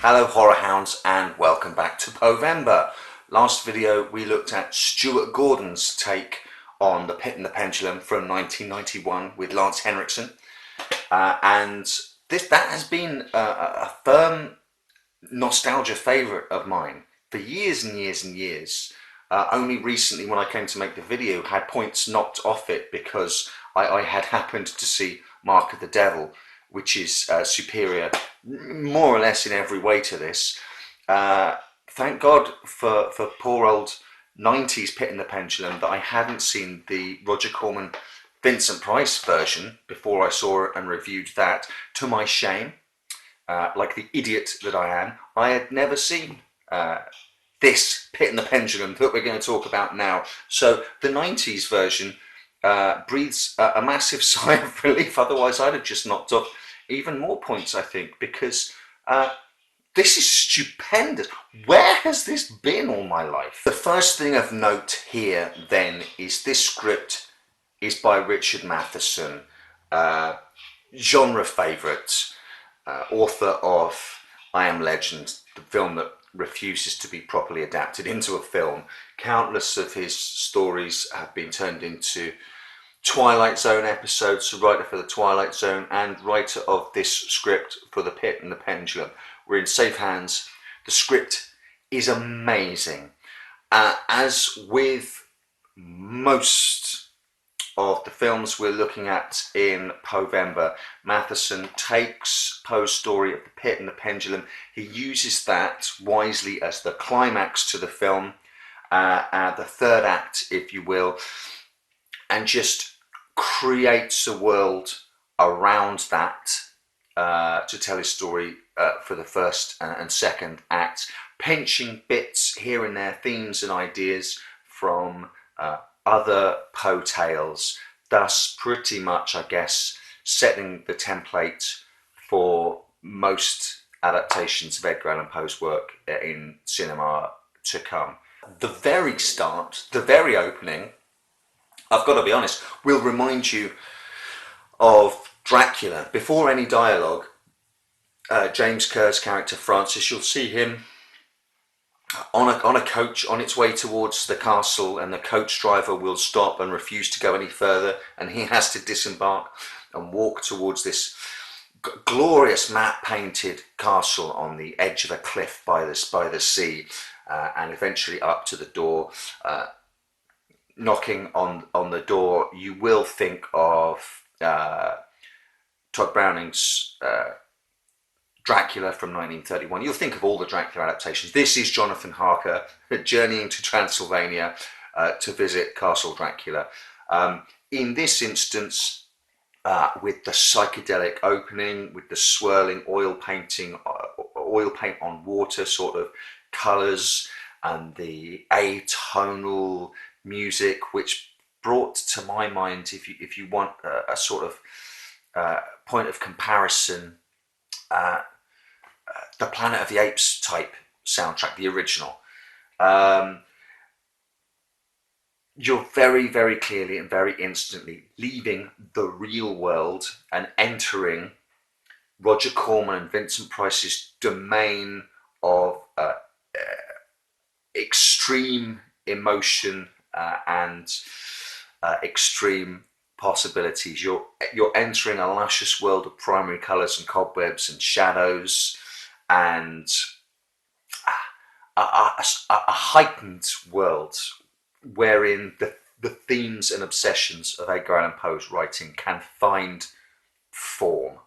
Hello horror hounds and welcome back to Povember. Last video we looked at Stuart Gordon's take on The Pit and the Pendulum from 1991 with Lance Henriksen, and that has been a firm nostalgia favourite of mine for years and years and years. Only recently, when I came to make the video, had points knocked off it because I had happened to see Mark of the Devil, which is superior more or less in every way to this. Thank God for poor old 90s Pit and the Pendulum that I hadn't seen the Roger Corman Vincent Price version before I saw it and reviewed that. To my shame, like the idiot that I am, I had never seen this Pit and the Pendulum that we're going to talk about now. So the 90s version breathes a massive sigh of relief. Otherwise I'd have just knocked off even more points, I think, because this is stupendous. Where has this been all my life? The first thing of note here then is this script is by Richard Matheson, genre favourite, author of I Am Legend, the film that refuses to be properly adapted into a film. Countless of his stories have been turned into Twilight Zone episodes, so writer for the Twilight Zone and writer of this script for The Pit and the Pendulum. We're in safe hands. The script is amazing. As with most of the films we're looking at in Povember, Matheson takes Poe's story of The Pit and the Pendulum. He uses that wisely as the climax to the film, the third act, if you will, and just creates a world around that to tell his story for the first and second act, pinching bits here and there, themes and ideas from other Poe tales, thus pretty much, I guess, setting the template for most adaptations of Edgar Allan Poe's work in cinema to come. The very start, the very opening, I've got to be honest, will remind you of Dracula. Before any dialogue, James Kerr's character Francis, you'll see him on a coach on its way towards the castle, and the coach driver will stop and refuse to go any further, and he has to disembark and walk towards this glorious matte painted castle on the edge of a cliff by the sea, and eventually up to the door. Knocking on the door, you will think of Todd Browning's Dracula from 1931. You'll think of all the Dracula adaptations. This is Jonathan Harker journeying to Transylvania to visit Castle Dracula. In this instance, with the psychedelic opening, with the swirling oil paint on water sort of colours, and the atonal music, which brought to my mind, if you want a sort of point of comparison, the Planet of the Apes type soundtrack, the original. You're very, very clearly and very instantly leaving the real world and entering Roger Corman and Vincent Price's domain of extreme emotion and extreme possibilities. You're entering a luscious world of primary colours and cobwebs and shadows, and a heightened world wherein the themes and obsessions of Edgar Allan Poe's writing can find form.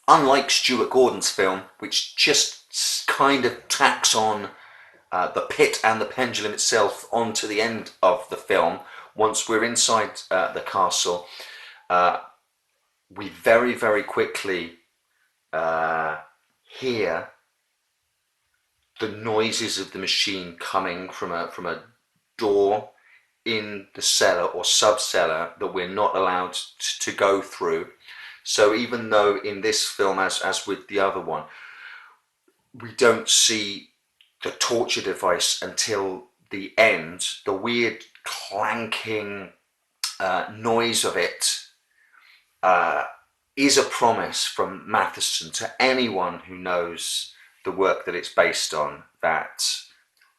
Unlike Stuart Gordon's film, which just kind of tacks on the pit and the pendulum itself onto the end of the film, once we're inside the castle, we very, very quickly hear the noises of the machine coming from a door in the cellar or sub-cellar that we're not allowed to go through. So even though in this film, as with the other one, we don't see the torture device until the end, the weird clanking noise of it is a promise from Matheson to anyone who knows the work that it's based on, that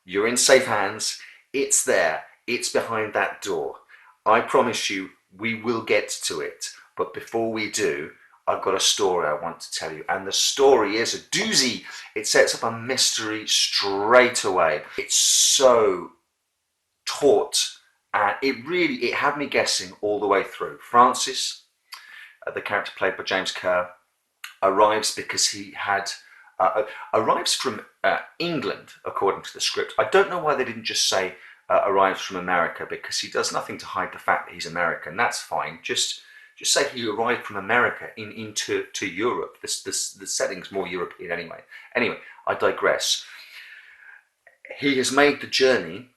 you're in safe hands. It's there. It's behind that door. I promise you, we will get to it. But before we do, I've got a story I want to tell you. And the story is a doozy. It sets up a mystery straight away. It's so taut. And it had me guessing all the way through. Francis, the character played by James Kerr, arrives because he had arrives from England, according to the script. I don't know why they didn't just say arrives from America, because he does nothing to hide the fact that he's American. That's fine. Just say he arrived from America into Europe. The setting's more European anyway. Anyway, I digress. He has made the journey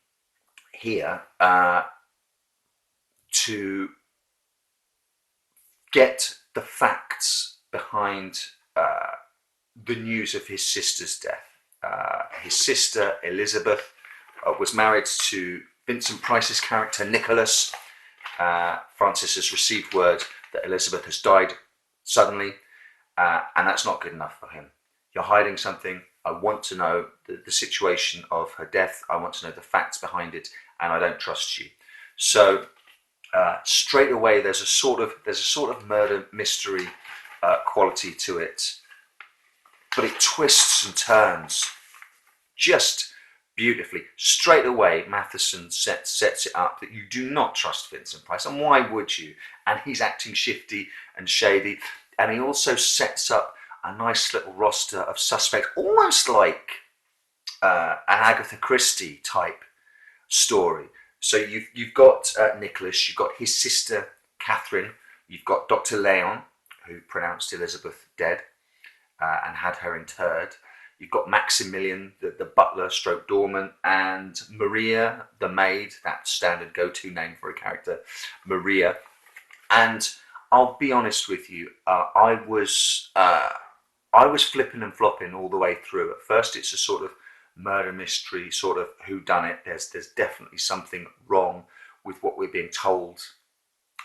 here to get the facts behind the news of his sister's death. His sister, Elizabeth, was married to Vincent Price's character, Nicholas. Francis has received word that Elizabeth has died suddenly, and that's not good enough for him. You're hiding something. I want to know the situation of her death. I want to know the facts behind it, and I don't trust you. So straight away, there's a sort of murder mystery quality to it, but it twists and turns just beautifully. Straight away, Matheson sets it up that you do not trust Vincent Price, and why would you? And he's acting shifty and shady, and he also sets up a nice little roster of suspects, almost like an Agatha Christie type story. So you've got Nicholas, you've got his sister Catherine, you've got Dr. Leon, who pronounced Elizabeth dead and had her interred. You've got Maximilian, the butler stroke doorman, and Maria, the maid, that standard go-to name for a character, Maria. And I'll be honest with you, I was flipping and flopping all the way through. At first, it's a sort of murder mystery, sort of whodunit. There's definitely something wrong with what we're being told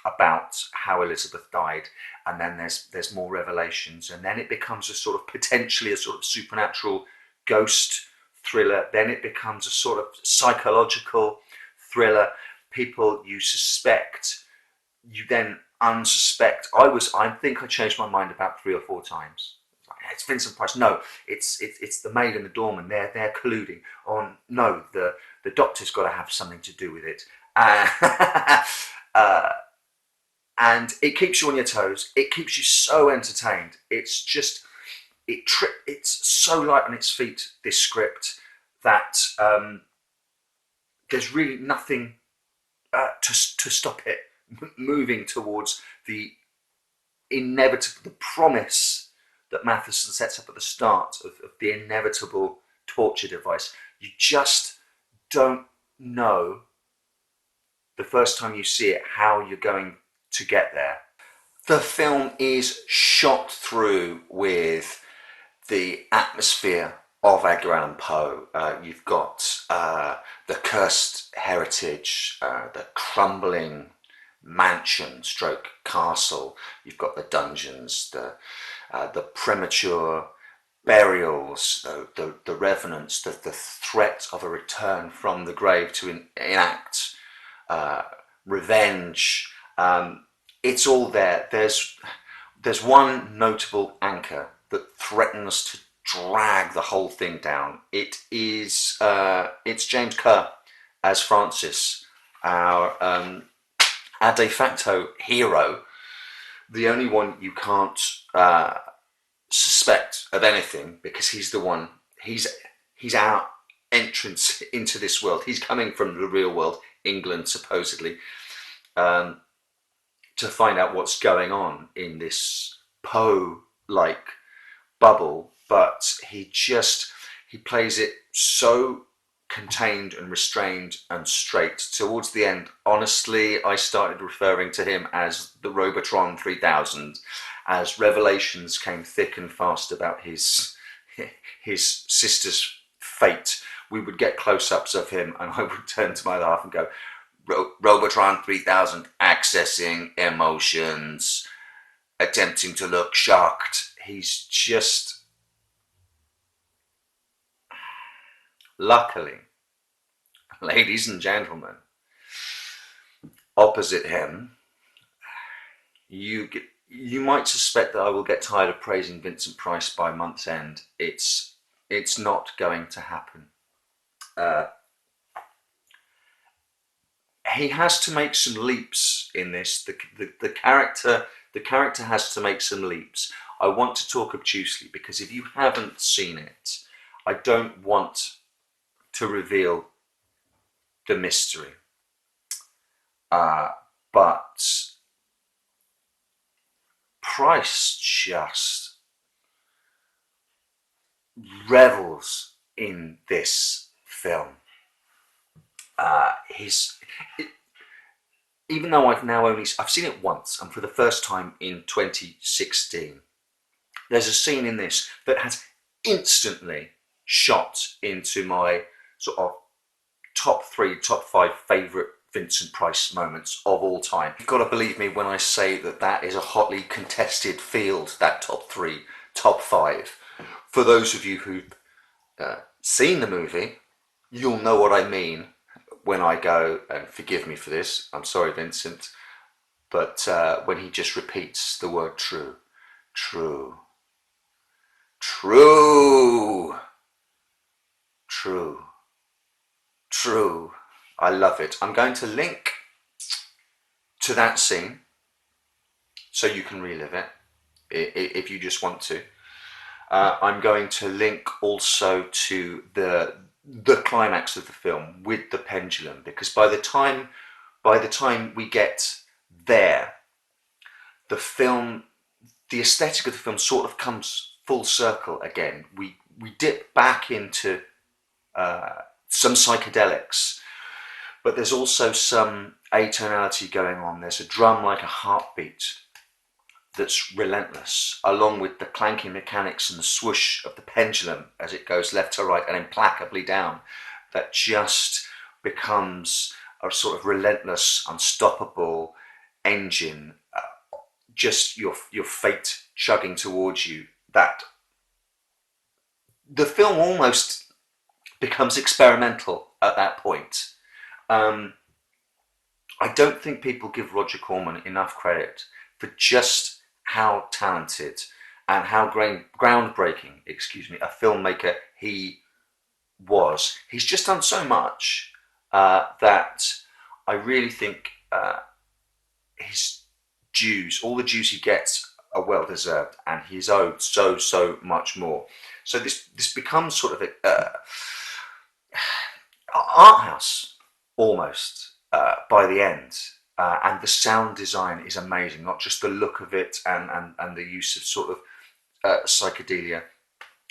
about how Elizabeth died, and then there's more revelations, and then it becomes a sort of potentially a sort of supernatural ghost thriller. Then it becomes a sort of psychological thriller. People you suspect, you then unsuspect. I think I changed my mind about 3 or 4 times. It's Vincent Price. No, it's the maid and the doorman. They're colluding. On no, the doctor's got to have something to do with it. And it keeps you on your toes. It keeps you so entertained. It's just it's so light on its feet, this script, that there's really nothing to stop it moving towards the inevitable, the promise that Matheson sets up at the start of the inevitable torture device. You just don't know the first time you see it how you're going to get there. The film is shot through with the atmosphere of Edgar Allan Poe. You've got the cursed heritage, the crumbling mansion stroke castle. You've got the dungeons, the premature burials, the revenants, the threat of a return from the grave to enact revenge. It's all there. There's one notable anchor that threatens to drag the whole thing down. It's James Kerr as Francis, our de facto hero, the only one you can't suspect of anything, because he's the one. He's our entrance into this world. He's coming from the real world, England supposedly, to find out what's going on in this Poe-like bubble, but he plays it so contained and restrained and straight. Towards the end, honestly, I started referring to him as the Robotron 3000, as revelations came thick and fast about his sister's fate. We would get close-ups of him, and I would turn to my other half and go, Robotron 3000, accessing emotions, attempting to look shocked. He's just luckily, ladies and gentlemen, opposite him, you might suspect that I will get tired of praising Vincent Price by month's end. It's not going to happen. He has to make some leaps in this. The character has to make some leaps. I want to talk obtusely because if you haven't seen it, I don't want to reveal the mystery. But Price just revels in this film. Even though I've seen it once, and for the first time in 2016, there's a scene in this that has instantly shot into my sort of top 5 favourite Vincent Price moments of all time. You've got to believe me when I say that that is a hotly contested field, that top 5. For those of you who've seen the movie, you'll know what I mean when I go, and forgive me for this, I'm sorry Vincent, but when he just repeats the word true, true, true, true, true. I love it. I'm going to link to that scene so you can relive it if you just want to. I'm going to link also to the climax of the film with the pendulum, because by the time we get there, the aesthetic of the film sort of comes full circle again. We dip back into some psychedelics, but there's also some atonality going on. There's a drum like a heartbeat that's relentless, along with the clanking mechanics and the swoosh of the pendulum as it goes left to right and implacably down, that just becomes a sort of relentless, unstoppable engine, just your fate chugging towards you. That the film almost becomes experimental at that point. I don't think people give Roger Corman enough credit for just how talented and how groundbreaking, a filmmaker he was. He's just done so much that I really think his dues, all the dues he gets, are well deserved, and he's owed so much more. So this becomes sort of a art house almost by the end, and the sound design is amazing. Not just the look of it and the use of sort of psychedelia.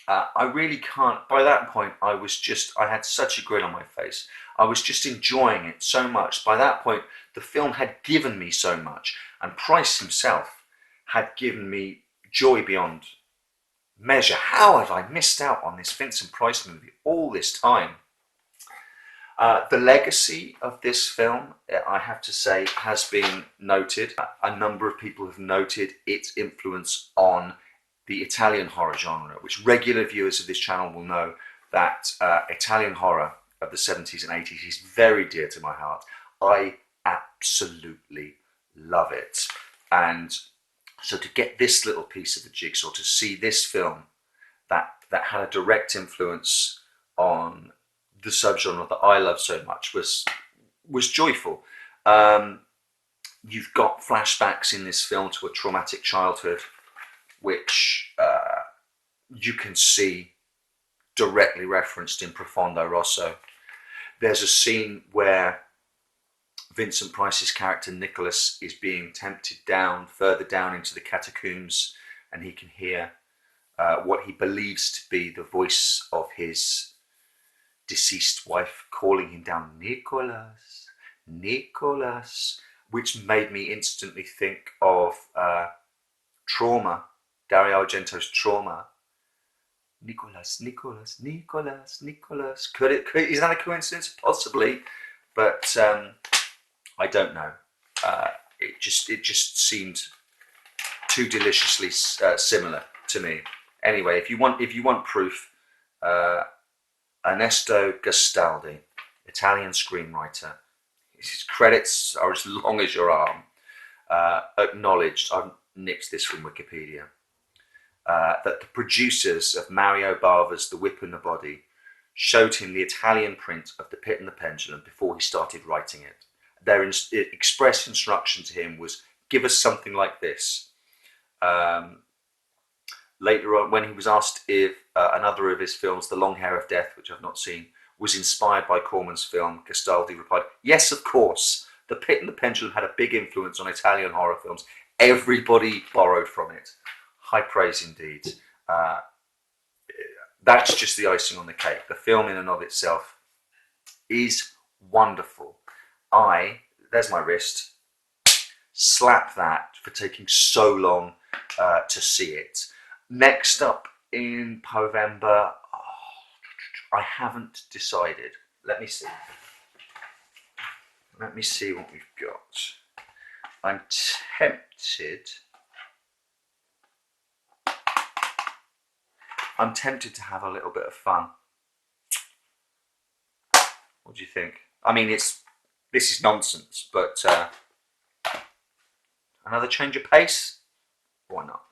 I really can't. By that point, I had such a grin on my face. I was just enjoying it so much. By that point, the film had given me so much, and Price himself had given me joy beyond measure. How have I missed out on this Vincent Price movie all this time? The legacy of this film, I have to say, has been noted. A number of people have noted its influence on the Italian horror genre, which regular viewers of this channel will know that Italian horror of the 70s and 80s is very dear to my heart. I absolutely love it. And so to get this little piece of the jigsaw, to see this film that had a direct influence on the subgenre that I love so much was joyful. You've got flashbacks in this film to a traumatic childhood, which you can see directly referenced in Profondo Rosso. There's a scene where Vincent Price's character Nicholas is being tempted further down into the catacombs, and he can hear what he believes to be the voice of his deceased wife calling him down, Nicholas, Nicholas, which made me instantly think of Trauma, Dario Argento's Trauma. Nicholas, Nicholas, Nicholas, Nicholas. Is that a coincidence? Possibly, but I don't know. It just seemed too deliciously similar to me. Anyway, if you want proof, Ernesto Gastaldi, Italian screenwriter. His credits are as long as your arm. Acknowledged, I've nicked this from Wikipedia, that the producers of Mario Bava's The Whip and the Body showed him the Italian print of The Pit and the Pendulum before he started writing it. Their express instruction to him was, give us something like this. Later on, when he was asked if another of his films, The Long Hair of Death, which I've not seen, was inspired by Corman's film, Gastaldi replied, yes, of course. The Pit and the Pendulum had a big influence on Italian horror films. Everybody borrowed from it. High praise indeed. That's just the icing on the cake. The film in and of itself is wonderful. There's my wrist, slap that for taking so long to see it. Next up in Povember, I haven't decided. Let me see. Let me see what we've got. I'm tempted to have a little bit of fun. What do you think? I mean, this is nonsense, but another change of pace? Why not?